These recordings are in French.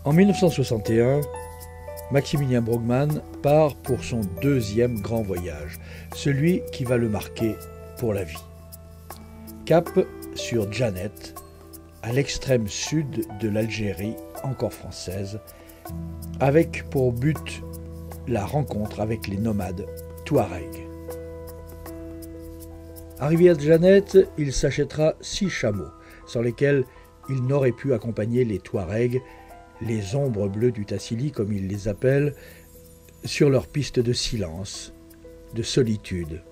En 1961, Maximilien Brogmann part pour son deuxième grand voyage, celui qui va le marquer pour la vie. Cap sur Djanet, à l'extrême sud de l'Algérie, encore française, avec pour but la rencontre avec les nomades Touaregs. Arrivé à Djanet, il s'achètera 6 chameaux, sans lesquels il n'aurait pu accompagner les Touaregs, les ombres bleues du Tassili, comme il les appelle, sur leur piste de silence, de solitude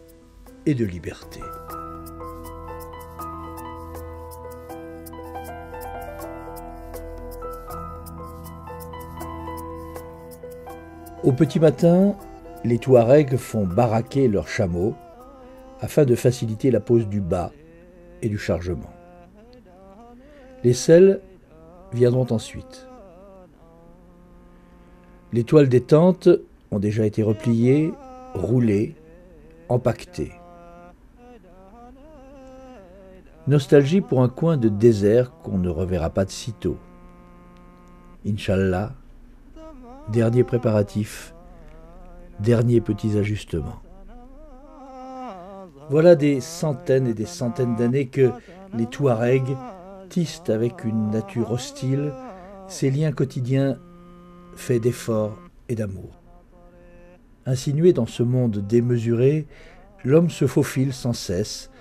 et de liberté. Au petit matin, les Touaregs font baraquer leurs chameaux afin de faciliter la pose du bât et du chargement. Les selles viendront ensuite. Les toiles des tentes ont déjà été repliées, roulées, empaquetées. Nostalgie pour un coin de désert qu'on ne reverra pas de sitôt. Inch'Allah, dernier préparatif, derniers petits ajustements. Voilà des centaines et des centaines d'années que les Touaregs tissent avec une nature hostile ces liens quotidiens faits d'efforts et d'amour. Insinué dans ce monde démesuré, l'homme se faufile sans cesse,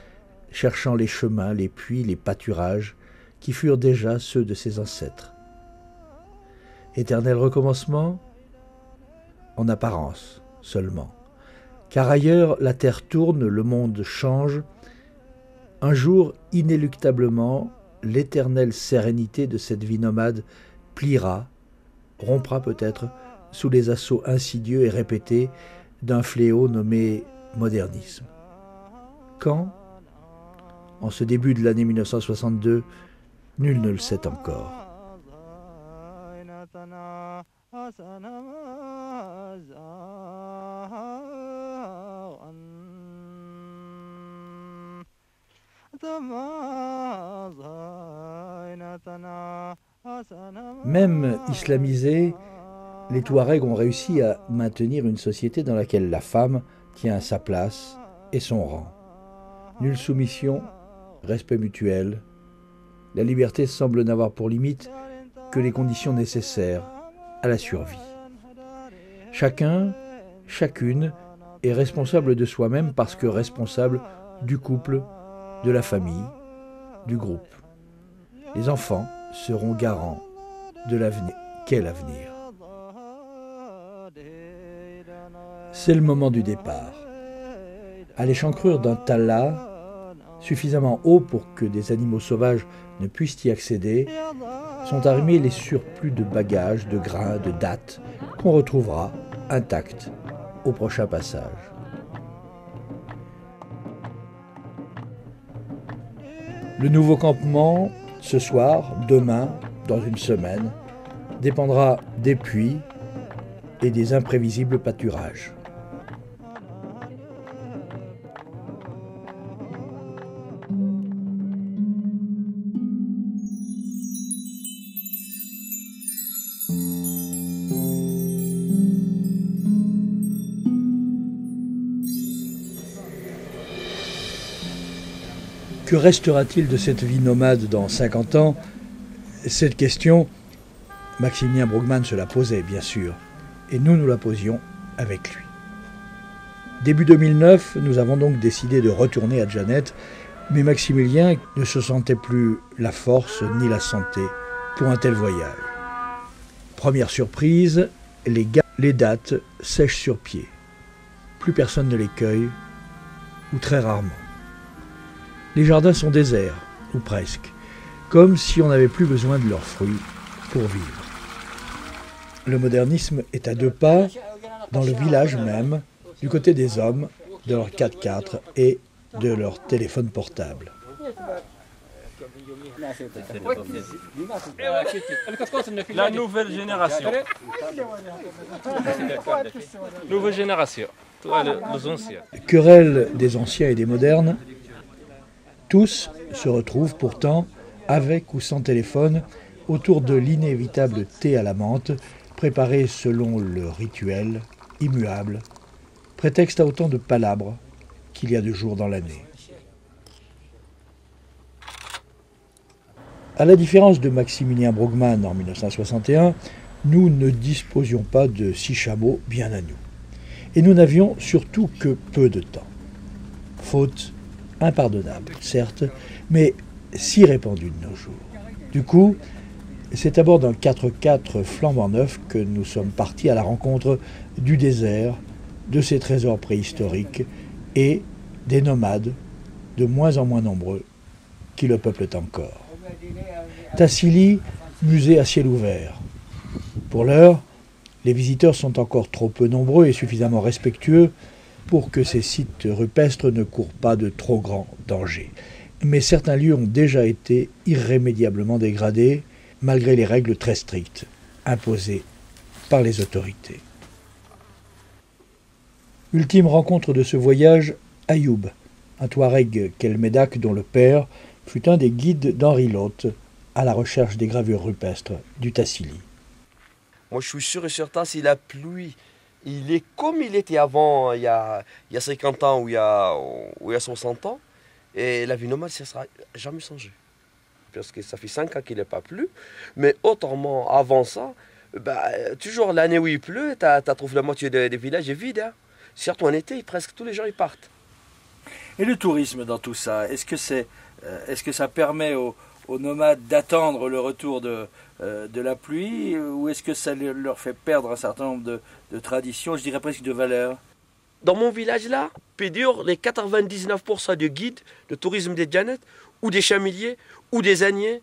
cherchant les chemins, les puits, les pâturages qui furent déjà ceux de ses ancêtres. Éternel recommencement? En apparence seulement, car ailleurs la terre tourne, le monde change. Un jour, inéluctablement, l'éternelle sérénité de cette vie nomade pliera, rompra peut-être sous les assauts insidieux et répétés d'un fléau nommé modernisme. Quand? En ce début de l'année 1962, nul ne le sait encore. Même islamisés, les Touaregs ont réussi à maintenir une société dans laquelle la femme tient sa place et son rang. Nulle soumission, respect mutuel. La liberté semble n'avoir pour limite que les conditions nécessaires à la survie. Chacun, chacune est responsable de soi-même parce que responsable du couple, de la famille, du groupe. Les enfants seront garants de l'avenir. Quel avenir? C'est le moment du départ. À l'échancrure d'un talla, suffisamment haut pour que des animaux sauvages ne puissent y accéder, sont arrimés les surplus de bagages, de grains, de dattes qu'on retrouvera intacts au prochain passage. Le nouveau campement, ce soir, demain, dans une semaine, dépendra des puits et des imprévisibles pâturages. Que restera-t-il de cette vie nomade dans 50 ans? Cette question, Maximilien Brogmann se la posait, bien sûr, et nous la posions avec lui. Début 2009, nous avons donc décidé de retourner à Djanet, mais Maximilien ne se sentait plus la force ni la santé pour un tel voyage. Première surprise, les dattes sèchent sur pied. Plus personne ne les cueille, ou très rarement. Les jardins sont déserts, ou presque, comme si on n'avait plus besoin de leurs fruits pour vivre. Le modernisme est à 2 pas, dans le village même, du côté des hommes, de leur 4x4 et de leur téléphone portable. La nouvelle génération. Nouvelle génération. Les anciens. Querelle des anciens et des modernes, tous se retrouvent pourtant, avec ou sans téléphone, autour de l'inévitable thé à la menthe, préparé selon le rituel, immuable, prétexte à autant de palabres qu'il y a de jours dans l'année. À la différence de Maximilien Brugmann en 1961, nous ne disposions pas de 6 chameaux bien à nous. Et nous n'avions surtout que peu de temps. Faute impardonnable, certes, mais si répandue de nos jours. Du coup, c'est à bord d'un 4x4 flambant neuf que nous sommes partis à la rencontre du désert, de ses trésors préhistoriques et des nomades, de moins en moins nombreux, qui le peuplent encore. Tassili, musée à ciel ouvert. Pour l'heure, les visiteurs sont encore trop peu nombreux et suffisamment respectueux pour que ces sites rupestres ne courent pas de trop grands dangers. Mais certains lieux ont déjà été irrémédiablement dégradés, malgré les règles très strictes imposées par les autorités. Ultime rencontre de ce voyage, Ayoub, un Touareg kelmedak dont le père fut un des guides d'Henri Lotte à la recherche des gravures rupestres du Tassili. Moi, je suis sûr et certain, si la pluie, il est comme il était avant, il y a 50 ans ou il y a 60 ans, et la vie nomade, ça ne sera jamais changé. Parce que ça fait 5 ans qu'il n'est pas plu. Mais autrement, avant ça, toujours l'année où il pleut, tu trouves la moitié des villages est vide. Hein. Surtout en été, presque tous les gens ils partent. Et le tourisme dans tout ça, est-ce que ça permet aux nomades d'attendre le retour de la pluie, ou est-ce que ça leur fait perdre un certain nombre de traditions, je dirais presque de valeurs? Dans mon village là, Pédur, les 99% de guides de tourisme des Djanet, ou des chamiliers, ou des âniers,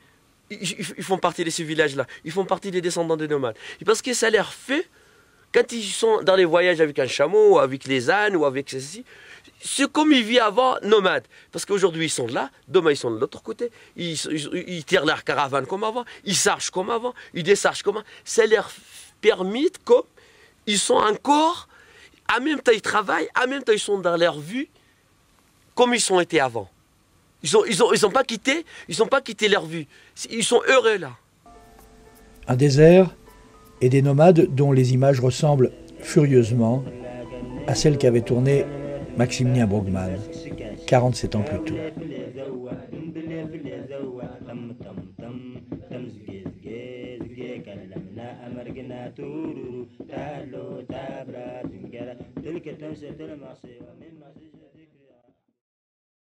ils font partie de ces villages-là. Ils font partie des descendants des nomades. Et parce que ça leur fait, quand ils sont dans les voyages avec un chameau, ou avec les ânes, ou avec ceci, c'est comme ils vivent avant, nomades. Parce qu'aujourd'hui, ils sont là, demain, ils sont de l'autre côté. Ils tirent leur caravane comme avant, ils chargent comme avant, ils déchargent comme avant. Ça leur permet, comme ils sont encore, en même temps, ils travaillent, en même temps, ils sont dans leur vie, comme ils ont été avant. Ils ont pas quitté leur vie. Ils sont heureux là. Un désert et des nomades dont les images ressemblent furieusement à celles qu'avait tournées Maximilien Brugmann, 47 ans plus tôt.